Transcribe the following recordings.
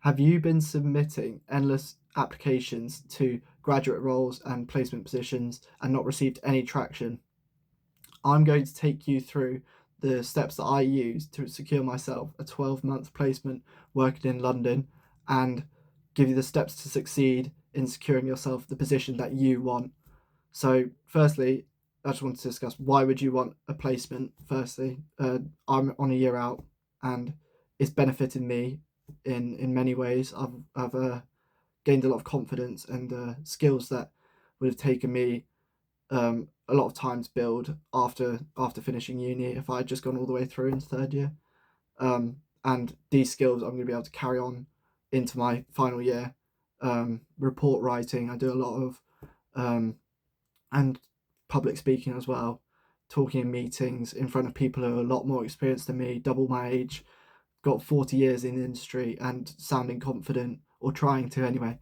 Have you been submitting endless applications to graduate roles and placement positions and not received any traction? I'm going to take you through the steps that I use to secure myself a 12-month placement working in London and give you the steps to succeed in securing yourself the position that you want. So, firstly, I just want to discuss why would you want a placement. Firstly, I'm on a year out, and it's benefited me in many ways. I've gained a lot of confidence and skills that would have taken me a lot of time to build after finishing uni if I had just gone all the way through into third year. And these skills I'm going to be able to carry on into my final year. Report writing, I do a lot of, and public speaking as well, talking in meetings in front of people who are a lot more experienced than me, double my age, got 40 years in the industry, and sounding confident, or trying to anyway.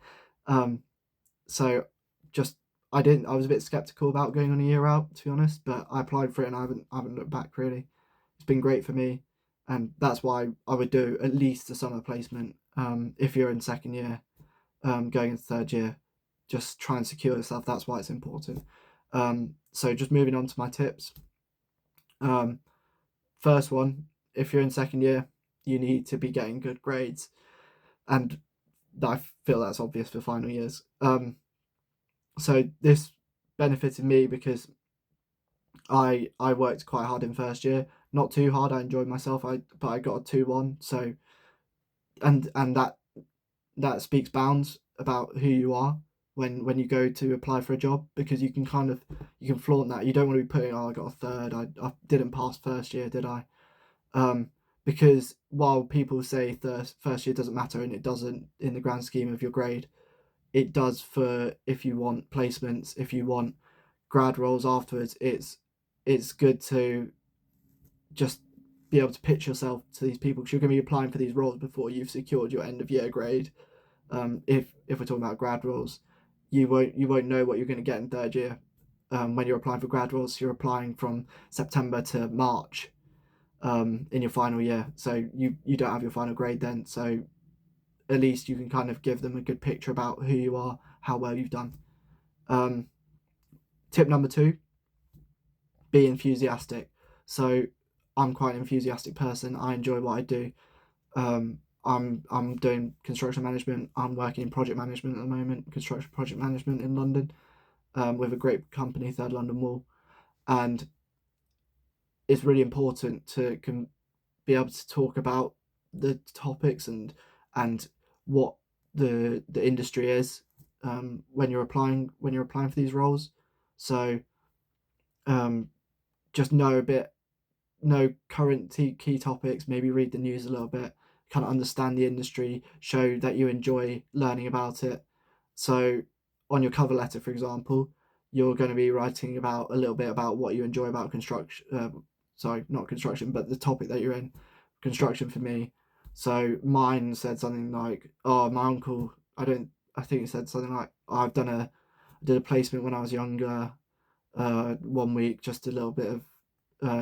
So just I was a bit skeptical about going on a year out, to be honest, but I applied for it and I haven't looked back really. It's been great for me, and that's why I would do at least a summer placement. If you're in second year, going into third year, just try and secure yourself. That's why it's important. So just moving on to my tips. First one, if you're in second year, you need to be getting good grades, and I feel that's obvious for final years. So this benefited me because I worked quite hard in first year, not too hard. I enjoyed myself. But I got a 2-1. So and that speaks bounds about who you are when you go to apply for a job, because you can flaunt that. You don't want to be putting, oh, I got a third. I didn't pass first year, did I? Because while people say first year doesn't matter, and it doesn't in the grand scheme of your grade, it does for if you want placements, if you want grad roles afterwards. It's good to just be able to pitch yourself to these people, because you're going to be applying for these roles before you've secured your end of year grade. If we're talking about grad roles, you won't know what you're going to get in third year. When you're applying for grad roles, you're applying from September to March in your final year, so you don't have your final grade then. So at least you can kind of give them a good picture about who you are, how well you've done. Tip number 2: be enthusiastic. So I'm quite an enthusiastic person. I enjoy what I do. I'm doing construction management. I'm working in project management at the moment, construction project management in London, with a great company, Third London Wall, and it's really important to be able to talk about the topics and what the industry is, when you're applying for these roles. So just know current key topics, maybe read the news a little bit, kind of understand the industry, show that you enjoy learning about it. So on your cover letter, for example, you're going to be writing about a little bit about what you enjoy about construction. Sorry, not construction, but the topic that you're in, construction for me. So mine said something like, "Oh, my uncle." I think it said something like, "I did a placement when I was younger, 1 week, just a little bit of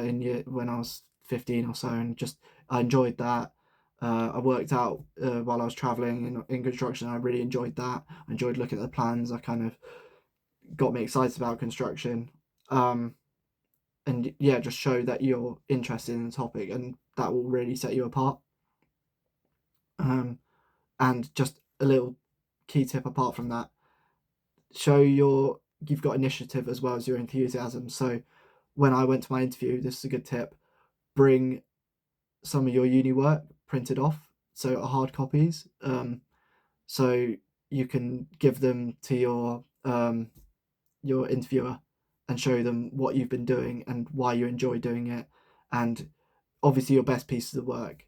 in year when I was 15 or so, and just I enjoyed that. I worked out while I was traveling in construction. I really enjoyed that. I enjoyed looking at the plans. I kind of got me excited about construction." And yeah, just show that you're interested in the topic, and that will really set you apart. And just a little key tip apart from that: show you've got initiative as well as your enthusiasm. So when I went to my interview, this is a good tip: bring some of your uni work printed off, so hard copies, so you can give them to your interviewer and show them what you've been doing and why you enjoy doing it, and obviously your best pieces of work.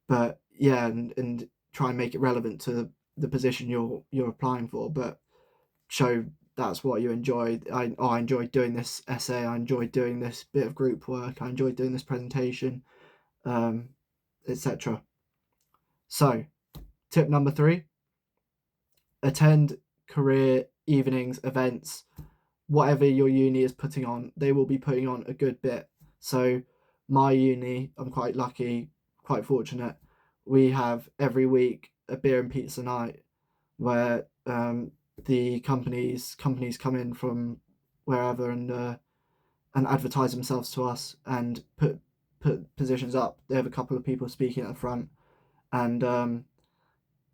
But yeah, and try and make it relevant to the position you're applying for, but show that's what you enjoyed. I enjoyed doing this essay. I enjoyed doing this bit of group work. I enjoyed doing this presentation, etc. So, tip number 3: attend career evenings, events, whatever your uni is putting on. They will be putting on a good bit. So, my uni, I'm quite lucky, quite fortunate. we have every week a beer and pizza night where the companies come in from wherever and advertise themselves to us and put positions up. They have a couple of people speaking at the front, and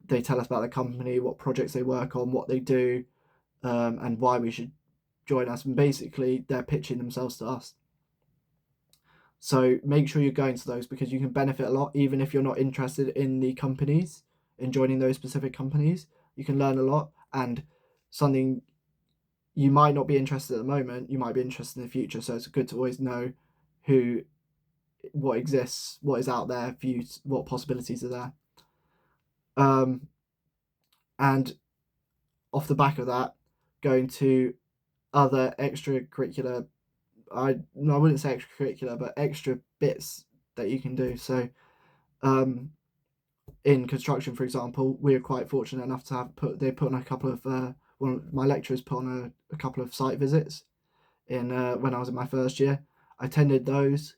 they tell us about the company, what projects they work on, what they do, and why we should join us. And basically, they're pitching themselves to us. So make sure you're going to those because you can benefit a lot, even if you're not interested in the companies, in joining those specific companies. You can learn a lot, and something you might not be interested at the moment, you might be interested in the future. So it's good to always know what exists, what is out there for you, what possibilities are there. And off the back of that, going to other extracurricular, I wouldn't say extracurricular, but extra bits that you can do. So in construction, for example, we are quite fortunate enough to have they put on a couple of one of my lecturers put on a couple of site visits in when I was in my first year. I attended those,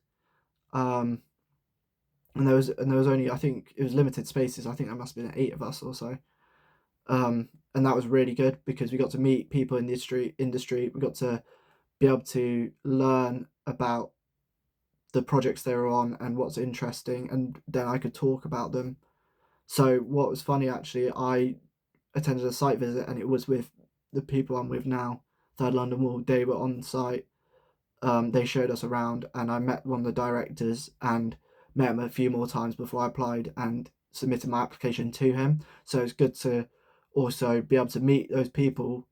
and there was only, I think it was limited spaces. I think there must have been 8 of us or so, and that was really good because we got to meet people in the industry. We got to be able to learn about the projects they were on and what's interesting, and then I could talk about them. So what was funny, actually, I attended a site visit and it was with the people I'm with now, Third London Wall. They were on site. They showed us around, and I met one of the directors and met him a few more times before I applied and submitted my application to him. So it's good to also be able to meet those people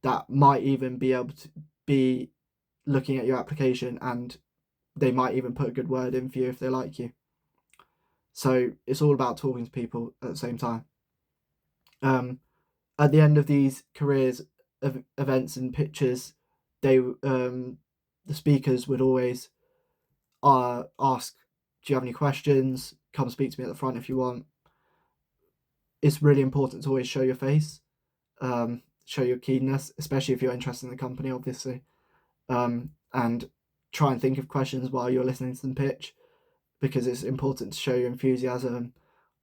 that might even be able to be looking at your application, and they might even put a good word in for you if they like you. So it's all about talking to people at the same time. At the end of these careers events and pitches, the speakers would always ask, "Do you have any questions? Come speak to me at the front if you want." It's really important to always show your face, show your keenness, especially if you're interested in the company, obviously, and try and think of questions while you're listening to them pitch, because it's important to show your enthusiasm.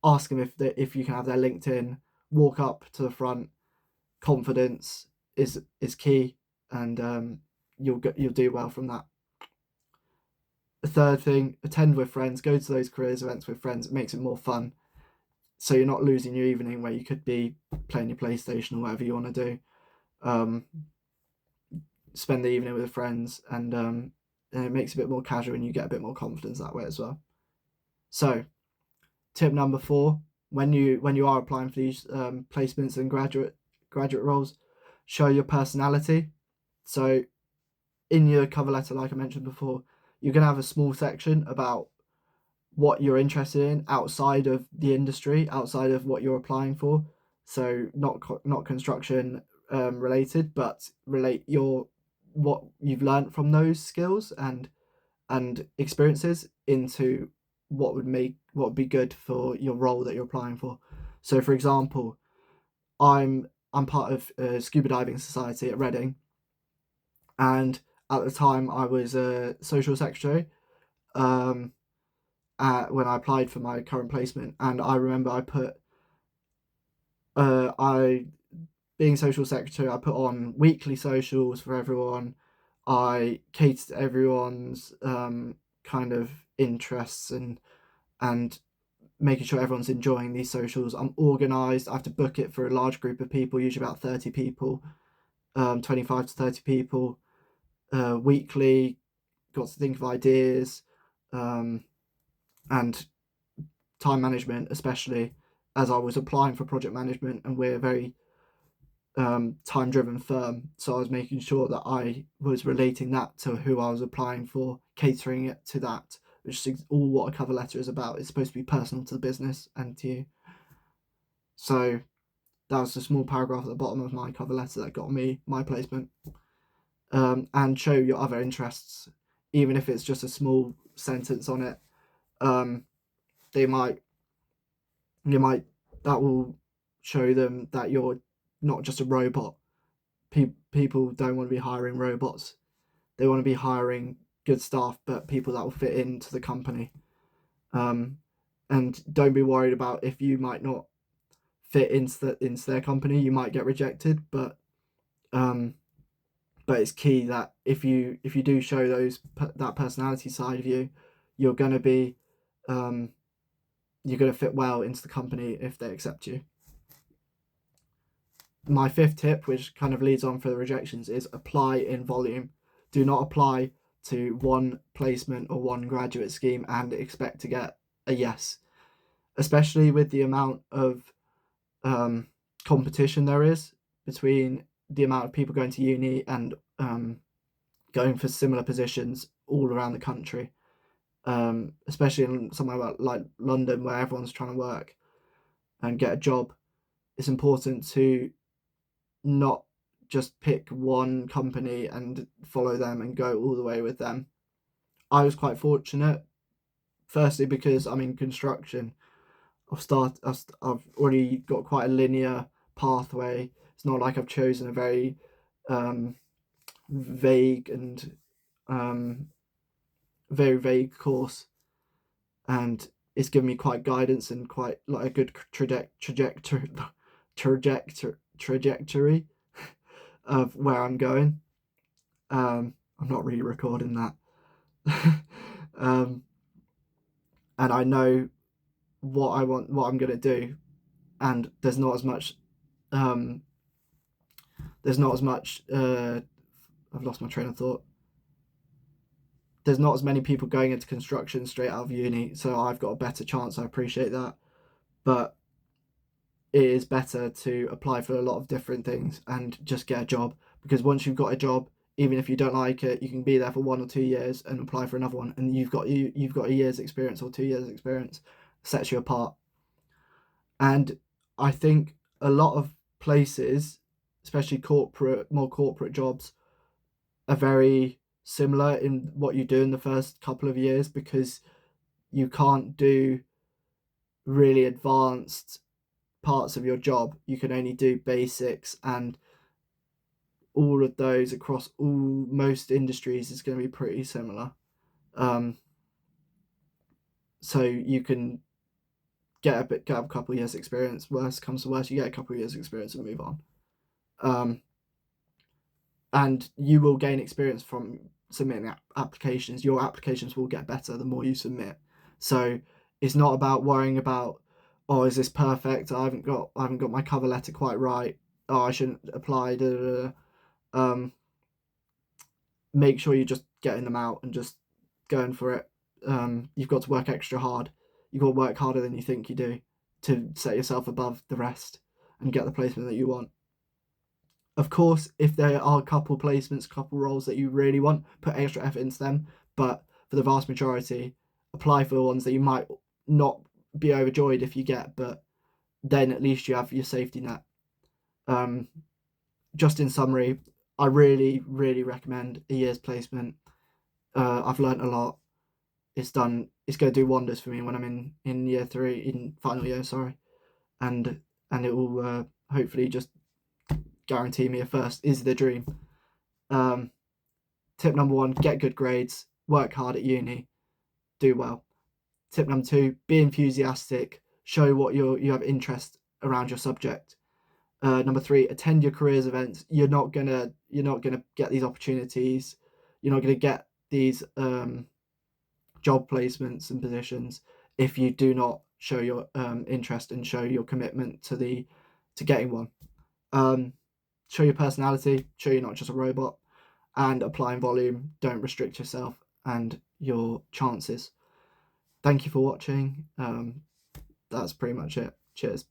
Ask them if you can have their LinkedIn. Walk up to the front. Confidence is key, and you'll do well from that. The third thing, attend with friends. Go to those careers events with friends. It makes it more fun. So you're not losing your evening where you could be playing your PlayStation or whatever you want to do. Spend the evening with friends, and it makes it a bit more casual, and you get a bit more confidence that way as well. So, tip number 4: when you are applying for these placements and graduate roles, show your personality. So, in your cover letter, like I mentioned before, you're going to have a small section about what you're interested in outside of the industry, outside of what you're applying for. So not construction related, but relate what you've learned from those skills and experiences into what would be good for your role that you're applying for. So, for example, I'm part of a scuba diving society at Reading, and at the time I was a social secretary. When I applied for my current placement, and I remember I put I being social secretary, I put on weekly socials for everyone. I catered to everyone's kind of interests and making sure everyone's enjoying these socials. I'm organised. I have to book it for a large group of people, usually about 30 people, 25 to 30 people weekly. Got to think of ideas, and time management, especially as I was applying for project management, and we're a very time driven firm. So I was making sure that I was relating that to who I was applying for, catering it to that, which is all what a cover letter is about. It's supposed to be personal to the business and to you. So that was a small paragraph at the bottom of my cover letter that got me my placement. And show your other interests, even if it's just a small sentence on it. They might that will show them that you're not just a robot. People don't want to be hiring robots. They want to be hiring good staff, but people that will fit into the company. and don't be worried about if you might not fit into their company. You might get rejected, but it's key that if you do show that personality side of you, you're going to be you're going to fit well into the company if they accept you. My fifth tip, which kind of leads on for the rejections, is apply in volume. Do not apply to one placement or one graduate scheme and expect to get a yes, especially with the amount of competition there is between the amount of people going to uni and going for similar positions all around the country, especially in somewhere like London where everyone's trying to work and get a job. It's important to not just pick one company and follow them and go all the way with them. I was quite fortunate, firstly because I'm in construction. I've already got quite a linear pathway. It's not like I've chosen a very vague and very vague course, and it's given me quite guidance and quite like a good trajectory of where I'm going. I'm not really recording that. And I know what I want, what I'm going to do, and there's not as much I've lost my train of thought. There's not as many people going into construction straight out of uni, so I've got a better chance. I appreciate that, but it is better to apply for a lot of different things and just get a job, because once you've got a job, even if you don't like it, you can be there for 1 or 2 years and apply for another one, and you've got a year's experience or 2 years experience. Sets you apart. And I think a lot of places, especially more corporate jobs, are very similar in what you do in the first couple of years, because you can't do really advanced parts of your job. You can only do basics, and all of those across most industries is going to be pretty similar. So you can get a couple of years experience. Worst comes to worst, you get a couple of years experience and move on. And you will gain experience from submitting applications. Your applications will get better the more you submit. So it's not about worrying about, oh, is this perfect? I haven't got my cover letter quite right. Oh, I shouldn't apply. Make sure you're just getting them out and just going for it. You've got to work extra hard. You've got to work harder than you think you do to set yourself above the rest and get the placement that you want. Of course, if there are a couple placements, couple roles that you really want, put extra effort into them. But for the vast majority, apply for the ones that you might not be overjoyed if you get, but then at least you have your safety net. Just in summary, I really, really recommend a year's placement. I've learnt a lot. It's going to do wonders for me when I'm in year 3, in final year, sorry. And it will hopefully just guarantee me a first is the dream. Tip number 1, get good grades, work hard at uni, do well. Tip number 2, be enthusiastic, show what you have interest around your subject. Number 3, attend your careers events. You're not gonna get these opportunities. You're not gonna get these job placements and positions if you do not show your interest and show your commitment to getting one. Show your personality, show you're not just a robot, and apply in volume. Don't restrict yourself and your chances. Thank you for watching. That's pretty much it. Cheers.